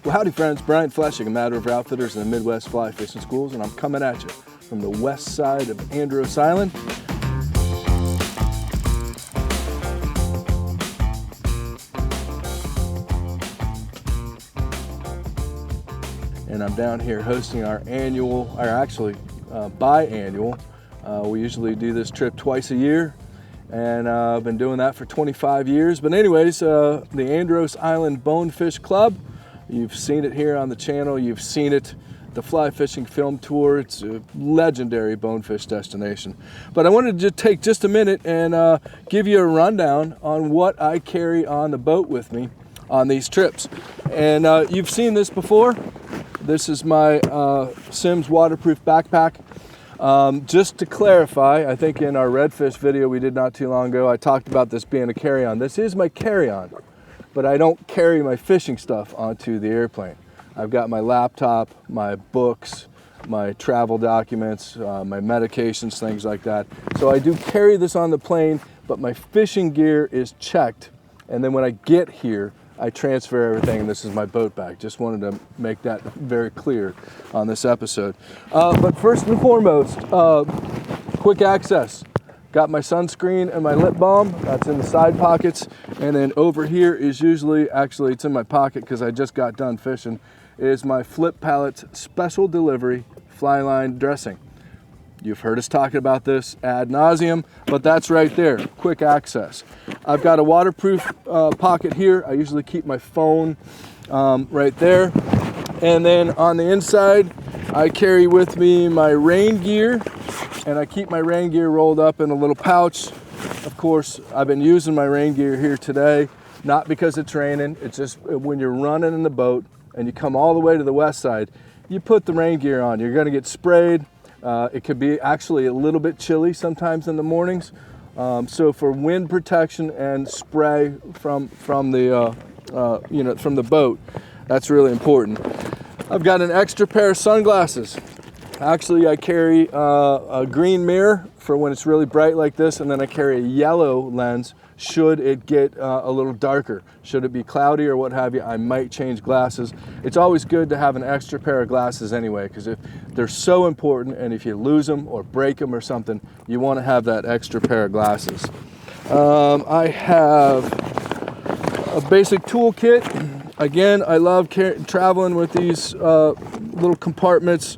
Well, howdy friends, Brian Flechsig, a Mad River Outfitters in the Midwest Fly Fishing Schools, and I'm coming at you from the west side of Andros Island. And I'm down here hosting our annual, or actually biannual. We usually do this trip twice a year, and I've been doing that for 25 years. But anyways, the Andros Island Bonefish Club, you've seen it here on the channel, you've seen it, the fly fishing film tour. It's a legendary bonefish destination. But I wanted to take just a minute and give you a rundown on what I carry on the boat with me on these trips. And you've seen this before. This is my Simms waterproof backpack. Just to clarify, I think in our redfish video we did not too long ago, I talked about this being a carry-on. This is my carry-on, but I don't carry my fishing stuff onto the airplane. I've got my laptop, my books, my travel documents, my medications, things like that. So I do carry this on the plane, but my fishing gear is checked. And then when I get here, I transfer everything, and this is my boat bag. Just wanted to make that very clear on this episode. But first and foremost, quick access. Got my sunscreen and my lip balm. That's in the side pockets. And then over here is usually, actually it's in my pocket because I just got done fishing, is my Flip Pallets Special Delivery Fly Line Dressing. You've heard us talking about this ad nauseum, but that's right there, quick access. I've got a waterproof pocket here. I usually keep my phone right there. And then on the inside, I carry with me my rain gear, and I keep my rain gear rolled up in a little pouch. Of course, I've been using my rain gear here today, not because it's raining. It's just when you're running in the boat and you come all the way to the west side, you put the rain gear on. You're gonna get sprayed. It could be actually a little bit chilly sometimes in the mornings. So for wind protection and spray from the from the boat, that's really important. I've got an extra pair of sunglasses. Actually, I carry a green mirror for when it's really bright like this, and then I carry a yellow lens should it get a little darker. Should it be cloudy or what have you, I might change glasses. It's always good to have an extra pair of glasses anyway, because if they're so important, and if you lose them or break them or something, you want to have that extra pair of glasses. I have a basic toolkit. Again, I love traveling with these little compartments,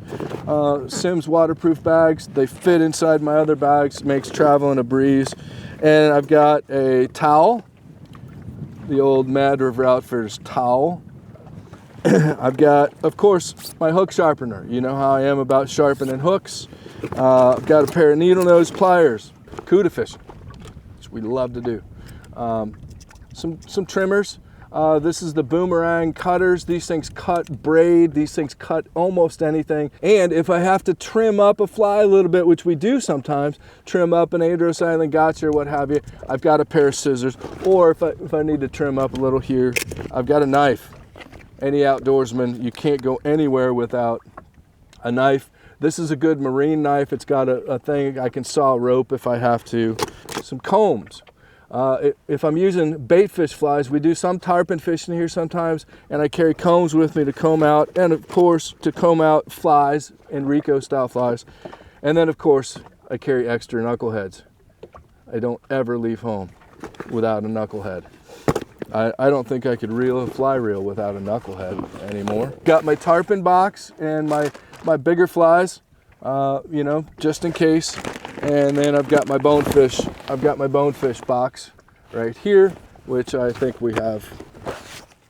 Simms waterproof bags. They fit inside my other bags, makes traveling a breeze. And I've got a towel, the old Mad River Outfitters towel. I've got, of course, my hook sharpener. You know how I am about sharpening hooks. I've got a pair of needle nose pliers, cuda fishing, which we love to do. Some trimmers. This is the boomerang cutters. These things cut braid. These things cut almost anything. And if I have to trim up a fly a little bit, which we do sometimes, trim up an Andros Island gotcha or what have you, I've got a pair of scissors. Or if I need to trim up a little here, I've got a knife. Any outdoorsman, you can't go anywhere without a knife. This is a good marine knife. It's got a thing I can saw a rope if I have to. Some combs. If I'm using bait fish flies, we do some tarpon fishing here sometimes, and I carry combs with me to comb out, and of course to comb out flies, Enrico style flies. And then of course I carry extra knuckleheads. I don't ever leave home without a knucklehead. I don't think I could reel a fly reel without a knucklehead anymore. Got my tarpon box and my bigger flies, just in case. And then I've got my bonefish. I've got my bonefish box right here, which I think we have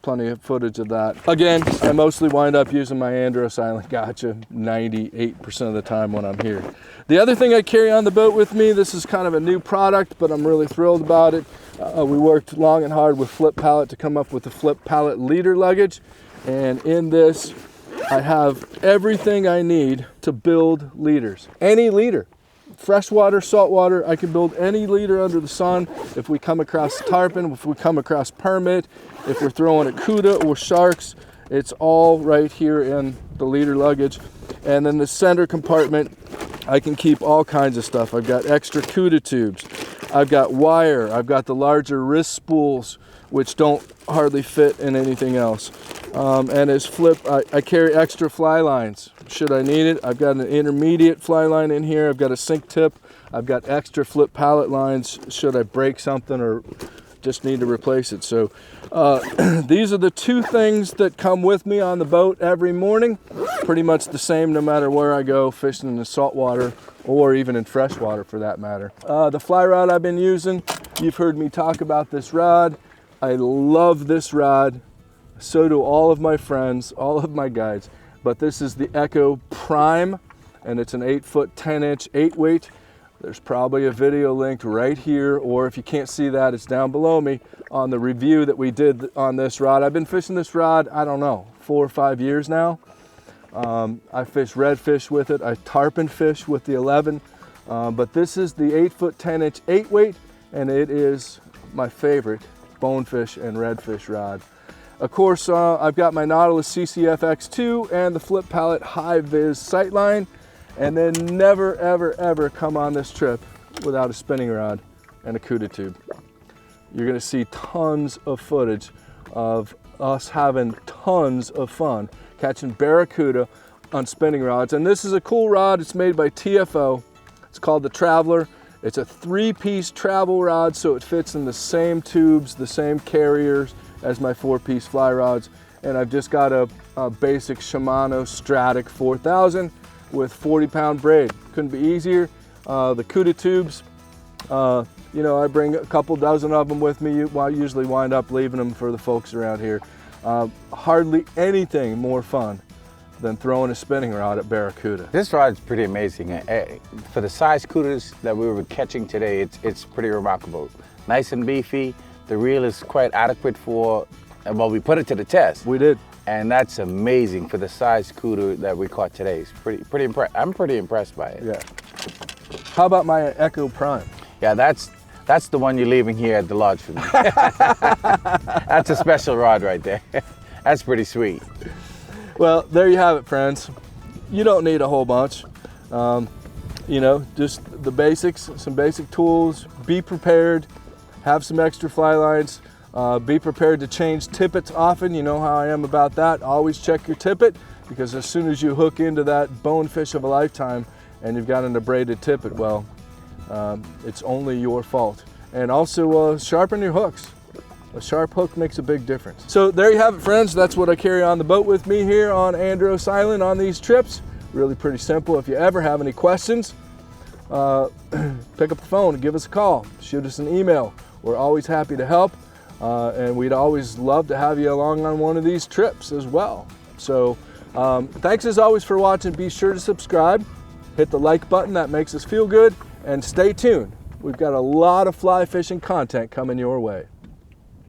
plenty of footage of that. Again, I mostly wind up using my Andros Island gotcha 98% of the time when I'm here. The other thing I carry on the boat with me, this is kind of a new product, but I'm really thrilled about it. We worked long and hard with Flip Pallet to come up with the Flip Pallet leader luggage. And in this, I have everything I need to build leaders. Any leader. Freshwater, saltwater, I can build any leader under the sun. If we come across tarpon, if we come across permit, if we're throwing at cuda or sharks, it's all right here in the leader luggage. And then the center compartment, I can keep all kinds of stuff. I've got extra cuda tubes. I've got wire. I've got the larger wrist spools which don't hardly fit in anything else. And as flip, I carry extra fly lines should I need it. I've got an intermediate fly line in here. I've got a sink tip. I've got extra flip pallet lines should I break something or just need to replace it. So these are the two things that come with me on the boat every morning. Pretty much the same no matter where I go, fishing in the saltwater or even in freshwater for that matter. The fly rod I've been using, you've heard me talk about this rod. I love this rod. So do all of my friends, all of my guides. But this is the Echo Prime, and it's an 8-foot 10-inch 8-weight. There's probably a video linked right here, or if you can't see that, it's down below me on the review that we did on this rod. I've been fishing this rod, I don't know, 4 or 5 years now. I fish redfish with it. I tarpon fish with the 11, but this is the 8-foot 10-inch 8-weight, and it is my favorite bonefish and redfish rod. Of course, I've got my Nautilus CCF X2 and the flip pallet high vis sightline, and then never, ever, ever come on this trip without a spinning rod and a CUDA tube. You're gonna see tons of footage of us having tons of fun catching barracuda on spinning rods. And this is a cool rod. It's made by TFO. It's called the Traveler. It's a 3-piece travel rod, so it fits in the same tubes, the same carriers as my 4-piece fly rods. And I've just got a basic Shimano Stratic 4000 with 40-pound braid. Couldn't be easier. The CUDA tubes, you know, I bring a couple dozen of them with me. I usually wind up leaving them for the folks around here. Hardly anything more fun than throwing a spinning rod at barracuda. This rod is pretty amazing. For the size CUDAs that we were catching today, it's pretty remarkable. Nice and beefy. The reel is quite adequate for, well, we put it to the test. We did. And that's amazing for the size CUDA that we caught today. It's pretty impressed. I'm pretty impressed by it. Yeah. How about my Echo Prime? Yeah, that's the one you're leaving here at the lodge for me. That's a special rod right there. That's pretty sweet. Well, there you have it, friends. You don't need a whole bunch. You know, just the basics, some basic tools. Be prepared. Have some extra fly lines. Be prepared to change tippets often. You know how I am about that. Always check your tippet, because as soon as you hook into that bonefish of a lifetime and you've got an abraded tippet, well, it's only your fault. And also sharpen your hooks. A sharp hook makes a big difference. So there you have it, friends. That's what I carry on the boat with me here on Andros Island on these trips. Really pretty simple. If you ever have any questions, pick up the phone and give us a call. Shoot us an email. We're always happy to help. And we'd always love to have you along on one of these trips as well. So thanks as always for watching. Be sure to subscribe. Hit the like button. That makes us feel good. And stay tuned. We've got a lot of fly fishing content coming your way.